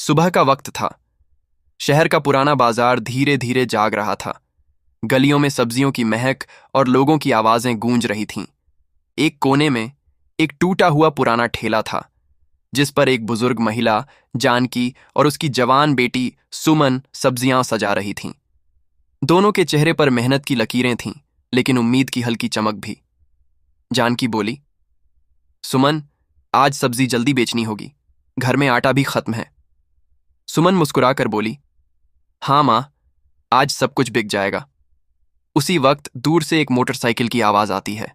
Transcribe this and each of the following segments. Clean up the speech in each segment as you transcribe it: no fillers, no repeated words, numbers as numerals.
सुबह का वक्त था। शहर का पुराना बाजार धीरे धीरे जाग रहा था। गलियों में सब्जियों की महक और लोगों की आवाजें गूंज रही थीं। एक कोने में एक टूटा हुआ पुराना ठेला था, जिस पर एक बुजुर्ग महिला जानकी और उसकी जवान बेटी सुमन सब्जियां सजा रही थीं। दोनों के चेहरे पर मेहनत की लकीरें थीं, लेकिन उम्मीद की हल्की चमक भी। जानकी बोली, सुमन, आज सब्जी जल्दी बेचनी होगी, घर में आटा भी खत्म है। सुमन मुस्कुराकर बोली, हाँ मां, आज सब कुछ बिक जाएगा। उसी वक्त दूर से एक मोटरसाइकिल की आवाज आती है।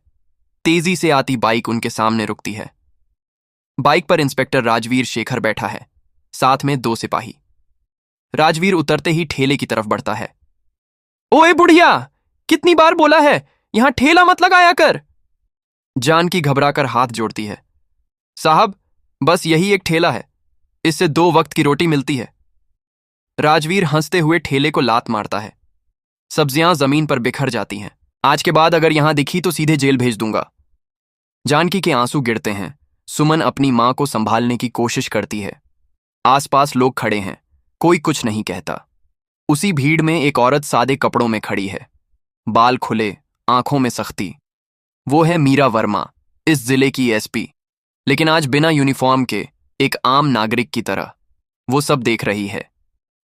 तेजी से आती बाइक उनके सामने रुकती है। बाइक पर इंस्पेक्टर राजवीर शेखर बैठा है, साथ में 2 सिपाही। राजवीर उतरते ही ठेले की तरफ बढ़ता है। ओए बुढ़िया, कितनी बार बोला है, यहां ठेला मत लगाया कर। जानकी घबराकर हाथ जोड़ती है। साहब, बस यही एक ठेला है, इससे 2 वक्त की रोटी मिलती है। राजवीर हंसते हुए ठेले को लात मारता है। सब्जियां जमीन पर बिखर जाती हैं। आज के बाद अगर यहां दिखी तो सीधे जेल भेज दूंगा। जानकी के आंसू गिरते हैं। सुमन अपनी मां को संभालने की कोशिश करती है। आसपास लोग खड़े हैं, कोई कुछ नहीं कहता। उसी भीड़ में एक औरत सादे कपड़ों में खड़ी है, बाल खुले, आंखों में सख्ती। वो है मीरा वर्मा, इस जिले की एसपी, लेकिन आज बिना यूनिफॉर्म के, एक आम नागरिक की तरह। वो सब देख रही है।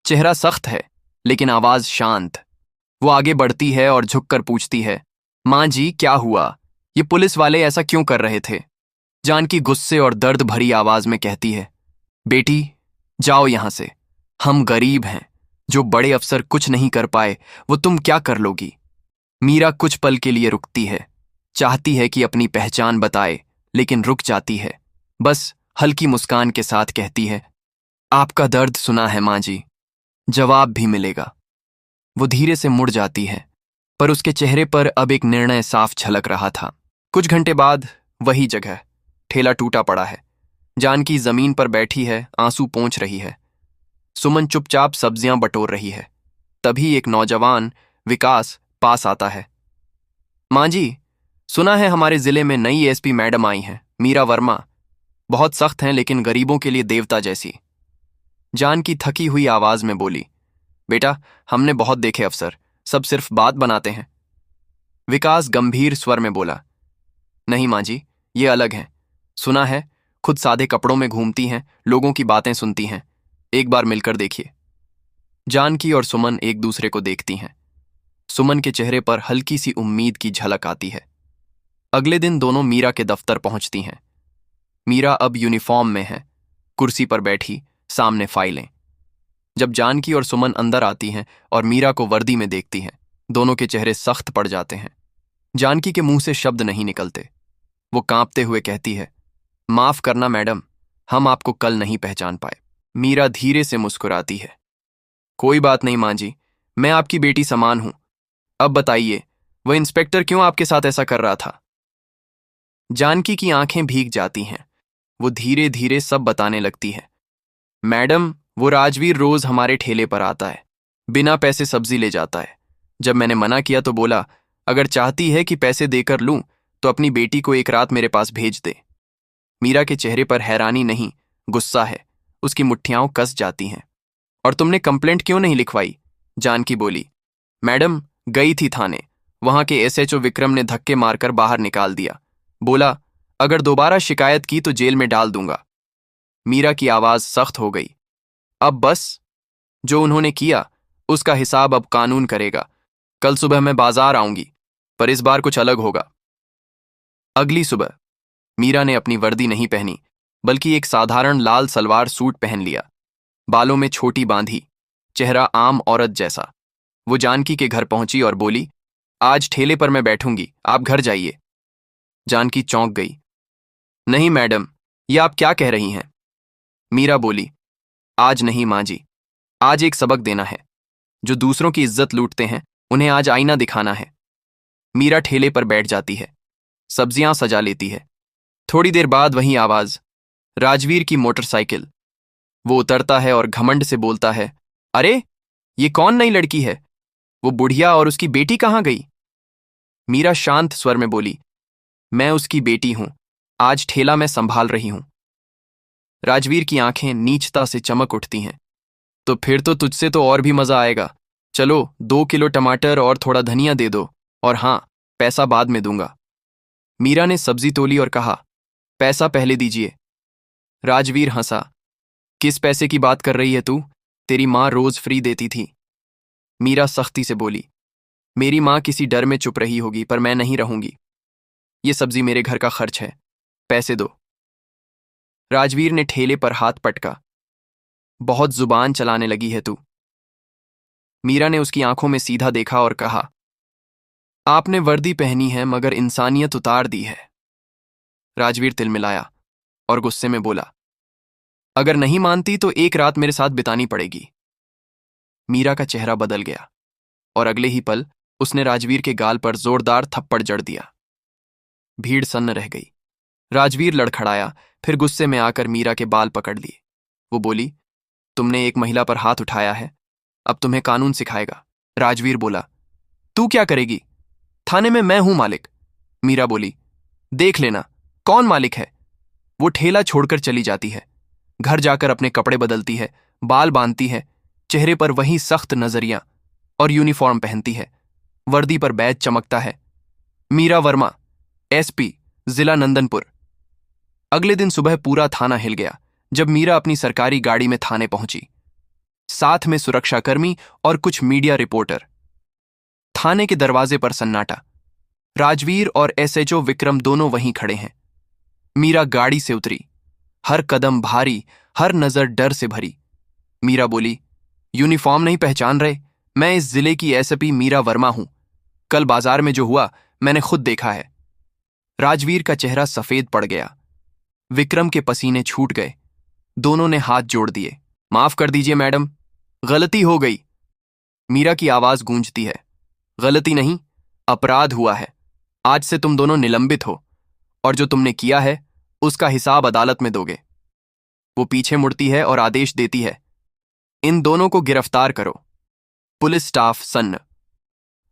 चेहरा सख्त है, लेकिन आवाज शांत। वो आगे बढ़ती है और झुककर पूछती है, मां जी, क्या हुआ? ये पुलिस वाले ऐसा क्यों कर रहे थे? जानकी गुस्से और दर्द भरी आवाज में कहती है, बेटी, जाओ यहां से। हम गरीब हैं, जो बड़े अफसर कुछ नहीं कर पाए, वो तुम क्या कर लोगी? मीरा कुछ पल के लिए रुकती है, चाहती है कि अपनी पहचान बताए, लेकिन रुक जाती है। बस हल्की मुस्कान के साथ कहती है, आपका दर्द सुना है मां जी, जवाब भी मिलेगा। वो धीरे से मुड़ जाती है, पर उसके चेहरे पर अब एक निर्णय साफ झलक रहा था। कुछ घंटे बाद वही जगह, ठेला टूटा पड़ा है। जानकी जमीन पर बैठी है, आंसू पोंछ रही है। सुमन चुपचाप सब्जियां बटोर रही है। तभी एक नौजवान, विकास, पास आता है। मां जी, सुना है हमारे जिले में नई एसपी मैडम आई हैं, मीरा वर्मा। बहुत सख्त हैं, लेकिन गरीबों के लिए देवता जैसी। जानकी थकी हुई आवाज में बोली, बेटा, हमने बहुत देखे अफसर, सब सिर्फ बात बनाते हैं। विकास गंभीर स्वर में बोला, नहीं मां जी, ये अलग हैं। सुना है, खुद सादे कपड़ों में घूमती हैं, लोगों की बातें सुनती हैं। एक बार मिलकर देखिए। जानकी और सुमन एक दूसरे को देखती हैं। सुमन के चेहरे पर हल्की सी उम्मीद की झलक आती है। अगले दिन दोनों मीरा के दफ्तर पहुंचती हैं। मीरा अब यूनिफॉर्म में है, कुर्सी पर बैठी, सामने फाइलें। जब जानकी और सुमन अंदर आती हैं और मीरा को वर्दी में देखती हैं, दोनों के चेहरे सख्त पड़ जाते हैं। जानकी के मुंह से शब्द नहीं निकलते। वो कांपते हुए कहती है, माफ करना मैडम, हम आपको कल नहीं पहचान पाए। मीरा धीरे से मुस्कुराती है, कोई बात नहीं मां जी, मैं आपकी बेटी समान हूं। अब बताइए, वह इंस्पेक्टर क्यों आपके साथ ऐसा कर रहा था? जानकी की आंखें भीग जाती हैं। वो धीरे धीरे सब बताने लगती है। मैडम, वो राजवीर रोज हमारे ठेले पर आता है, बिना पैसे सब्जी ले जाता है। जब मैंने मना किया तो बोला, अगर चाहती है कि पैसे देकर लूं तो अपनी बेटी को एक रात मेरे पास भेज दे। मीरा के चेहरे पर हैरानी नहीं, गुस्सा है। उसकी मुट्ठियां कस जाती हैं। और तुमने कंप्लेंट क्यों नहीं लिखवाई? जानकी बोली, मैडम, गई थी थाने, वहां के एसएचओ विक्रम ने धक्के मारकर बाहर निकाल दिया। बोला, अगर दोबारा शिकायत की तो जेल में डाल दूंगा। मीरा की आवाज सख्त हो गई। अब बस, जो उन्होंने किया उसका हिसाब अब कानून करेगा। कल सुबह मैं बाजार आऊंगी, पर इस बार कुछ अलग होगा। अगली सुबह मीरा ने अपनी वर्दी नहीं पहनी, बल्कि एक साधारण लाल सलवार सूट पहन लिया। बालों में छोटी बांधी, चेहरा आम औरत जैसा। वो जानकी के घर पहुंची और बोली, आज ठेले पर मैं बैठूंगी, आप घर जाइए। जानकी चौंक गई। नहीं मैडम, ये आप क्या कह रही हैं? मीरा बोली, आज नहीं मां जी, आज एक सबक देना है। जो दूसरों की इज्जत लूटते हैं, उन्हें आज आईना दिखाना है। मीरा ठेले पर बैठ जाती है, सब्जियां सजा लेती है। थोड़ी देर बाद वही आवाज, राजवीर की मोटरसाइकिल। वो उतरता है और घमंड से बोलता है, अरे, ये कौन नई लड़की है? वो बुढ़िया और उसकी बेटी कहाँ गई? मीरा शांत स्वर में बोली, मैं उसकी बेटी हूं, आज ठेला मैं संभाल रही हूं। राजवीर की आंखें नीचता से चमक उठती हैं। तो फिर तो तुझसे तो और भी मजा आएगा। चलो 2 किलो टमाटर और थोड़ा धनिया दे दो, और हाँ, पैसा बाद में दूंगा। मीरा ने सब्जी तोली और कहा, पैसा पहले दीजिए। राजवीर हंसा। किस पैसे की बात कर रही है तू? तेरी माँ रोज फ्री देती थी। मीरा सख्ती से बोली, मेरी माँ किसी डर में चुप रही होगी, पर मैं नहीं रहूंगी। ये सब्जी मेरे घर का खर्च है, पैसे दो। राजवीर ने ठेले पर हाथ पटका। बहुत जुबान चलाने लगी है तू। मीरा ने उसकी आंखों में सीधा देखा और कहा, आपने वर्दी पहनी है मगर इंसानियत उतार दी है। राजवीर तिलमिलाया और गुस्से में बोला, अगर नहीं मानती तो एक रात मेरे साथ बितानी पड़ेगी। मीरा का चेहरा बदल गया और अगले ही पल उसने राजवीर के गाल पर जोरदार थप्पड़ जड़ दिया। भीड़ सन्न रह गई। राजवीर लड़खड़ाया, फिर गुस्से में आकर मीरा के बाल पकड़ लिए। वो बोली, तुमने एक महिला पर हाथ उठाया है, अब तुम्हें कानून सिखाएगा। राजवीर बोला, तू क्या करेगी? थाने में मैं हूं मालिक। मीरा बोली, देख लेना कौन मालिक है। वो ठेला छोड़कर चली जाती है, घर जाकर अपने कपड़े बदलती है, बाल बांधती है, चेहरे पर वही सख्त नजरियां और यूनिफॉर्म पहनती है। वर्दी पर बैज चमकता है, मीरा वर्मा, एसपी, जिला नंदनपुर। अगले दिन सुबह पूरा थाना हिल गया जब मीरा अपनी सरकारी गाड़ी में थाने पहुंची, साथ में सुरक्षाकर्मी और कुछ मीडिया रिपोर्टर। थाने के दरवाजे पर सन्नाटा। राजवीर और एसएचओ विक्रम दोनों वहीं खड़े हैं। मीरा गाड़ी से उतरी, हर कदम भारी, हर नजर डर से भरी। मीरा बोली, यूनिफॉर्म नहीं पहचान रहे? मैं इस जिले की एसपी मीरा वर्मा हूं। कल बाजार में जो हुआ मैंने खुद देखा है। राजवीर का चेहरा सफेद पड़ गया। विक्रम के पसीने छूट गए। दोनों ने हाथ जोड़ दिए। माफ कर दीजिए मैडम, गलती हो गई। मीरा की आवाज गूंजती है, गलती नहीं, अपराध हुआ है। आज से तुम दोनों निलंबित हो, और जो तुमने किया है उसका हिसाब अदालत में दोगे। वो पीछे मुड़ती है और आदेश देती है, इन दोनों को गिरफ्तार करो। पुलिस स्टाफ सन्न।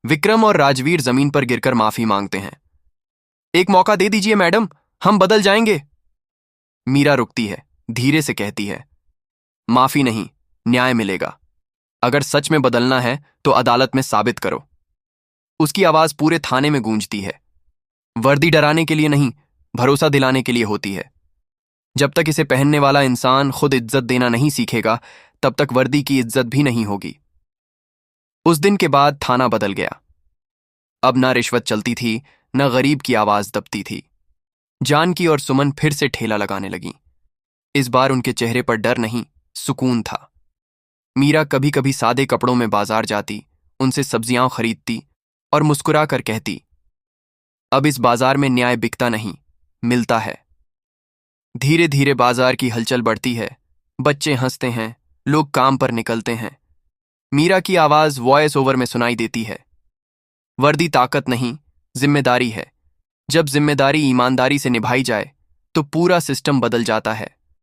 विक्रम और राजवीर जमीन पर गिरकर माफी मांगते हैं। एक मौका दे दीजिए मैडम, हम बदल जाएंगे। मीरा रुकती है, धीरे से कहती है, माफी नहीं, न्याय मिलेगा। अगर सच में बदलना है तो अदालत में साबित करो। उसकी आवाज पूरे थाने में गूंजती है। वर्दी डराने के लिए नहीं, भरोसा दिलाने के लिए होती है। जब तक इसे पहनने वाला इंसान खुद इज्जत देना नहीं सीखेगा, तब तक वर्दी की इज्जत भी नहीं होगी। उस दिन के बाद थाना बदल गया। अब ना रिश्वत चलती थी, न गरीब की आवाज दबती थी। जानकी और सुमन फिर से ठेला लगाने लगीं। इस बार उनके चेहरे पर डर नहीं, सुकून था। मीरा कभी कभी सादे कपड़ों में बाजार जाती, उनसे सब्जियां खरीदती और मुस्कुरा कर कहती, अब इस बाजार में न्याय बिकता नहीं, मिलता है। धीरे धीरे बाजार की हलचल बढ़ती है। बच्चे हंसते हैं, लोग काम पर निकलते हैं। मीरा की आवाज वॉइस ओवर में सुनाई देती है, वर्दी ताकत नहीं, जिम्मेदारी है। जब जिम्मेदारी ईमानदारी से निभाई जाए तो पूरा सिस्टम बदल जाता है।